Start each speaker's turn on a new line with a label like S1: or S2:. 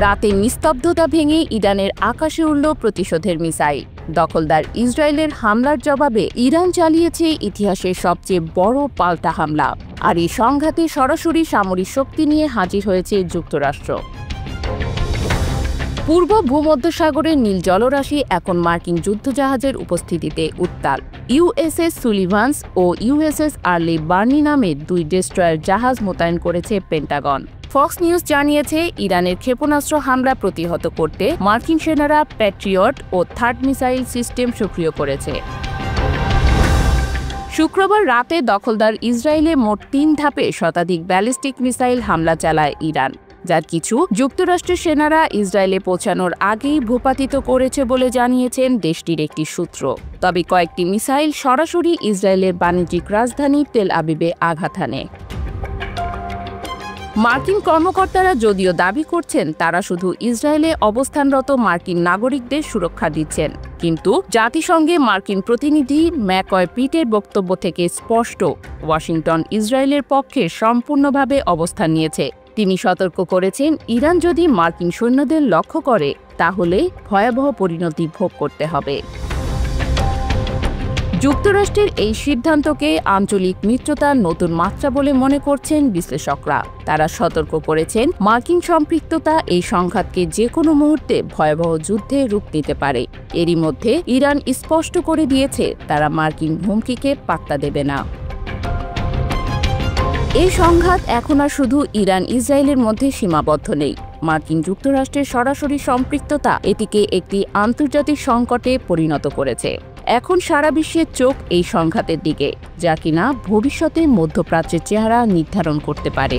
S1: রাতে নিস্তব্ধতা ভেঙে ইরানের আকাশে উড়ল প্রতিশোধের মিসাইল। দখলদার ইসরায়েলের হামলার জবাবে ইরান চালিয়েছে ইতিহাসের সবচেয়ে বড় পাল্টা হামলা। আর এই সংঘাতে সরাসরি সামরিক শক্তি নিয়ে হাজির হয়েছে যুক্তরাষ্ট্র। পূর্ব ভূমধ্যসাগরের নীল জলরাশি এখন মার্কিন যুদ্ধজাহাজের উপস্থিতিতে উত্তাল। ইউএসএস সুলিভান্স ও ইউএসএস আর্লি বার্নি নামের 2 ডেস্ট্রয়ার জাহাজ মোতায়েন করেছে পেন্টাগন। ফক্স নিউজ জানিয়েছে, ইরানের ক্ষেপণাস্ত্র হামলা প্রতিহত করতে মার্কিন সেনারা প্যাট্রিয়ট ও থার্ড মিসাইল সিস্টেম সক্রিয় করেছে। শুক্রবার রাতে দখলদার ইসরায়েলে মোট 3 ধাপে শতাধিক ব্যালিস্টিক মিসাইল হামলা চালায় ইরান, যার কিছু যুক্তরাষ্ট্রের সেনারা ইসরায়েলে পৌঁছানোর আগেই ভূপাতিত করেছে বলে জানিয়েছেন দেশটির একটি সূত্র। তবে কয়েকটি মিসাইল সরাসরি ইসরায়েলের বাণিজ্যিক রাজধানী তেল আবিবে আঘাত হানে। মার্কিন কর্মকর্তারা যদিও দাবি করছেন তারা শুধু ইসরায়েলে অবস্থানরত মার্কিন নাগরিকদের সুরক্ষা দিচ্ছেন, কিন্তু জাতিসংঘে মার্কিন প্রতিনিধি ম্যাকয় পিটের বক্তব্য থেকে স্পষ্ট, ওয়াশিংটন ইসরায়েলের পক্ষে সম্পূর্ণভাবে অবস্থান নিয়েছে। তিনি সতর্ক করেছেন, ইরান যদি মার্কিন সৈন্যদের লক্ষ্য করে তাহলে ভয়াবহ পরিণতি ভোগ করতে হবে। যুক্তরাষ্ট্রের এই সিদ্ধান্তকে আঞ্চলিক মিত্রতার নতুন মাত্রা বলে মনে করছেন বিশ্লেষকরা। তারা সতর্ক করেছেন, মার্কিন সম্পৃক্ততা এই সংঘাতকে যে কোনো মুহূর্তে ভয়াবহ যুদ্ধে রূপ নিতে পারে। এরই মধ্যে ইরান স্পষ্ট করে দিয়েছে তারা মার্কিন হুমকিকে পাত্তা দেবে না। এই সংঘাত এখন আর শুধু ইরান ইসরায়েলের মধ্যে সীমাবদ্ধ নেই। মার্কিন যুক্তরাষ্ট্রের সরাসরি সম্পৃক্ততা এটিকে একটি আন্তর্জাতিক সংকটে পরিণত করেছে। এখন সারা বিশ্বের চোখ এই সংঘাতের দিকে, যা কিনা ভবিষ্যতে মধ্যপ্রাচ্যের চেহারা নির্ধারণ করতে পারে।